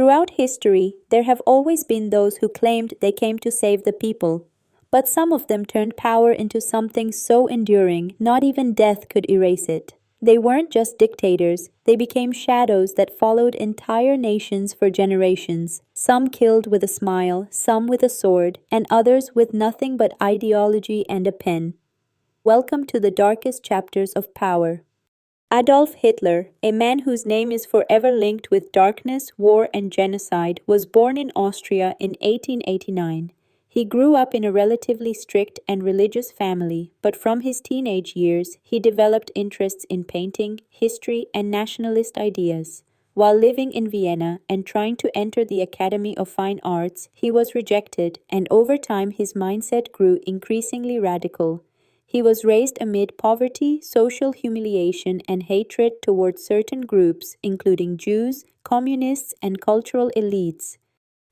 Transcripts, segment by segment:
Throughout history, there have always been those who claimed they came to save the people. But some of them turned power into something so enduring, not even death could erase it. They weren't just dictators, they became shadows that followed entire nations for generations. Some killed with a smile, some with a sword, and others with nothing but ideology and a pen. Welcome to the darkest chapters of power. Adolf Hitler, a man whose name is forever linked with darkness, war, and genocide, was born in Austria in 1889. He grew up in a relatively strict and religious family, but from his teenage years, he developed interests in painting, history, and nationalist ideas. While living in Vienna and trying to enter the Academy of Fine Arts, he was rejected, and over time his mindset grew increasingly radical. He was raised amid poverty, social humiliation, and hatred towards certain groups, including Jews, communists, and cultural elites.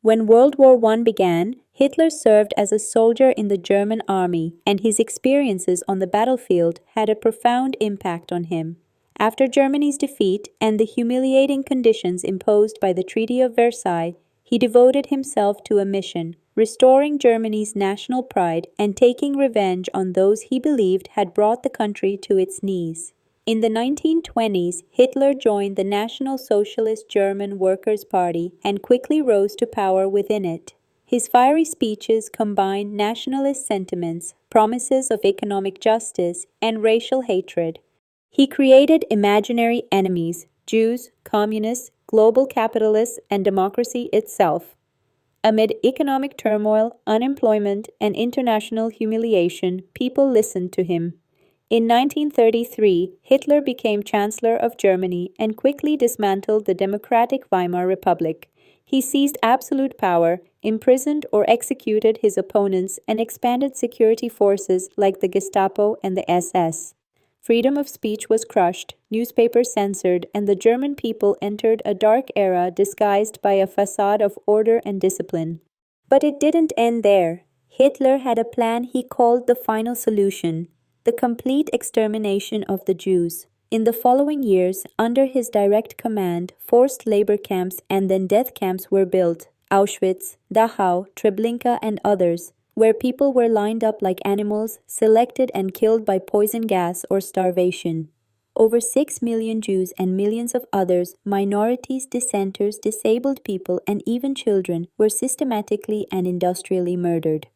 When World War I began, Hitler served as a soldier in the German army, and his experiences on the battlefield had a profound impact on him. After Germany's defeat and the humiliating conditions imposed by the Treaty of Versailles, he devoted himself to a mission, restoring Germany's national pride and taking revenge on those he believed had brought the country to its knees. In the 1920s, Hitler joined the National Socialist German Workers' Party and quickly rose to power within it. His fiery speeches combined nationalist sentiments, promises of economic justice, and racial hatred. He created imaginary enemies: Jews, communists, global capitalists, and democracy itself. Amid economic turmoil, unemployment, and international humiliation, people listened to him. In 1933, Hitler became Chancellor of Germany and quickly dismantled the democratic Weimar Republic. He seized absolute power, imprisoned or executed his opponents, and expanded security forces like the Gestapo and the SS. Freedom of speech was crushed, newspapers censored, and the German people entered a dark era disguised by a facade of order and discipline. But it didn't end there. Hitler had a plan he called the final solution: the complete extermination of the Jews. In the following years, under his direct command, forced labor camps and then death camps were built: Auschwitz, Dachau, Treblinka, and others, where people were lined up like animals, selected and killed by poison gas or starvation. Over 6 million Jews and millions of others, minorities, dissenters, disabled people, and even children, were systematically and industrially murdered.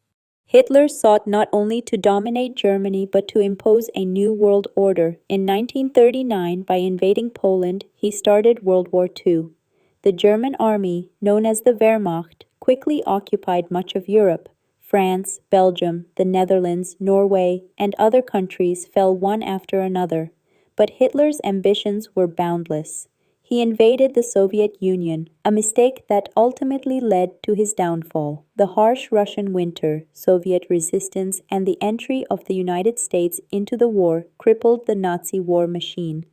Hitler sought not only to dominate Germany but to impose a new world order. In 1939, by invading Poland, he started World War II. The German army, known as the Wehrmacht, quickly occupied much of Europe. France, Belgium, the Netherlands, Norway, and other countries fell one after another. But Hitler's ambitions were boundless. He invaded the Soviet Union, a mistake that ultimately led to his downfall. The harsh Russian winter, Soviet resistance, and the entry of the United States into the war crippled the Nazi war machine.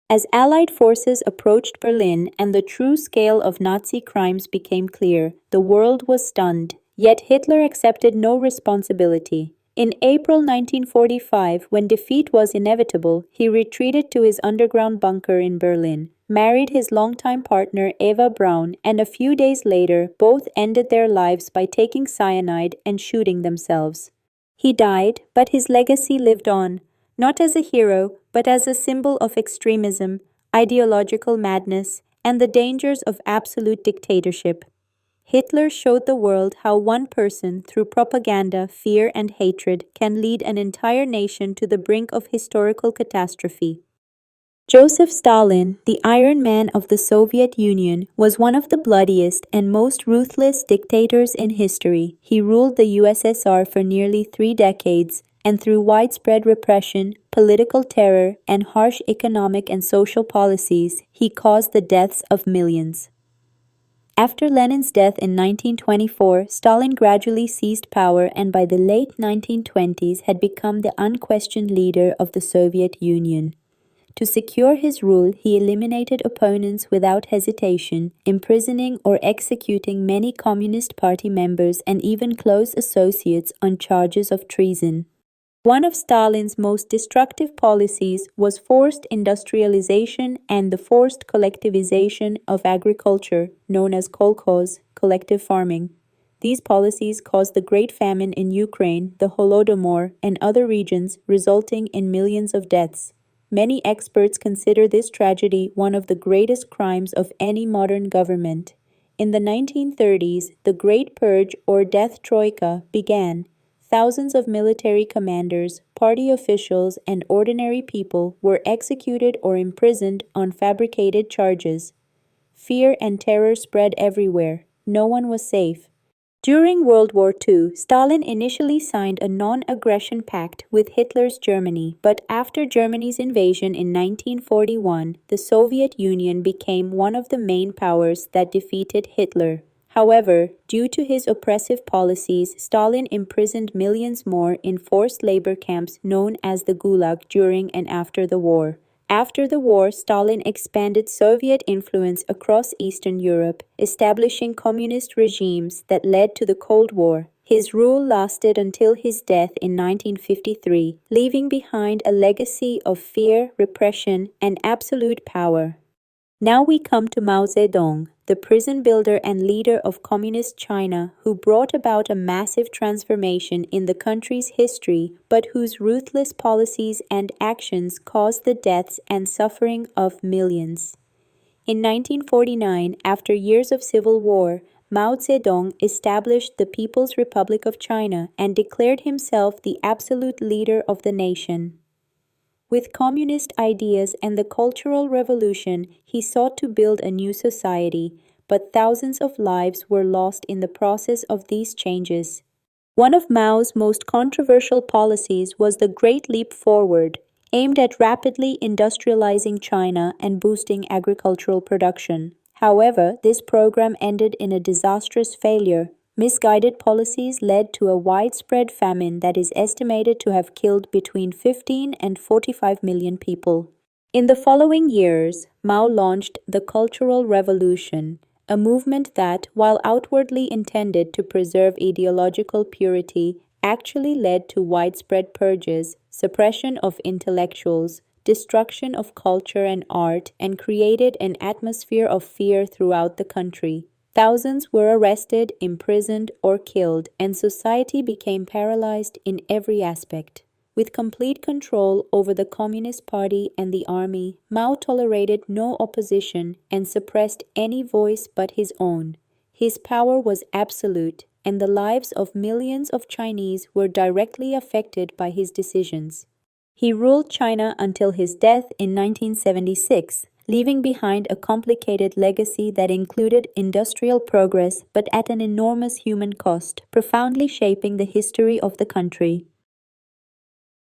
As Allied forces approached Berlin and the true scale of Nazi crimes became clear, the world was stunned. Yet Hitler accepted no responsibility. In April 1945, when defeat was inevitable, he retreated to his underground bunker in Berlin, married his longtime partner Eva Braun, and a few days later, both ended their lives by taking cyanide and shooting themselves. He died, but his legacy lived on, not as a hero, but as a symbol of extremism, ideological madness, and the dangers of absolute dictatorship. Hitler showed the world how one person, through propaganda, fear, and hatred, can lead an entire nation to the brink of historical catastrophe. Joseph Stalin, the Iron Man of the Soviet Union, was one of the bloodiest and most ruthless dictators in history. He ruled the USSR for nearly 3 decades, and through widespread repression, political terror, and harsh economic and social policies, he caused the deaths of millions. After Lenin's death in 1924, Stalin gradually seized power and by the late 1920s had become the unquestioned leader of the Soviet Union. To secure his rule, he eliminated opponents without hesitation, imprisoning or executing many Communist Party members and even close associates on charges of treason. One of Stalin's most destructive policies was forced industrialization and the forced collectivization of agriculture, known as kolkhoz, collective farming. These policies caused the Great Famine in Ukraine, the Holodomor, and other regions, resulting in millions of deaths. Many experts consider this tragedy one of the greatest crimes of any modern government. In the 1930s, the Great Purge or Death Troika began. Thousands of military commanders, party officials, and ordinary people were executed or imprisoned on fabricated charges. Fear and terror spread everywhere. No one was safe. During World War II, Stalin initially signed a non-aggression pact with Hitler's Germany, but after Germany's invasion in 1941, the Soviet Union became one of the main powers that defeated Hitler. However, due to his oppressive policies, Stalin imprisoned millions more in forced labor camps known as the Gulag during and after the war. After the war, Stalin expanded Soviet influence across Eastern Europe, establishing communist regimes that led to the Cold War. His rule lasted until his death in 1953, leaving behind a legacy of fear, repression, and absolute power. Now we come to Mao Zedong, the prison builder and leader of Communist China, who brought about a massive transformation in the country's history, but whose ruthless policies and actions caused the deaths and suffering of millions. In 1949, after years of civil war, Mao Zedong established the People's Republic of China and declared himself the absolute leader of the nation. With communist ideas and the Cultural Revolution, he sought to build a new society, but thousands of lives were lost in the process of these changes. One of Mao's most controversial policies was the Great Leap Forward, aimed at rapidly industrializing China and boosting agricultural production. However, this program ended in a disastrous failure. Misguided policies led to a widespread famine that is estimated to have killed between 15 and 45 million people. In the following years, Mao launched the Cultural Revolution, a movement that, while outwardly intended to preserve ideological purity, actually led to widespread purges, suppression of intellectuals, destruction of culture and art, and created an atmosphere of fear throughout the country. Thousands were arrested, imprisoned, or killed, and society became paralyzed in every aspect. With complete control over the Communist Party and the army, Mao tolerated no opposition and suppressed any voice but his own. His power was absolute, and the lives of millions of Chinese were directly affected by his decisions. He ruled China until his death in 1976. Leaving behind a complicated legacy that included industrial progress but at an enormous human cost, profoundly shaping the history of the country.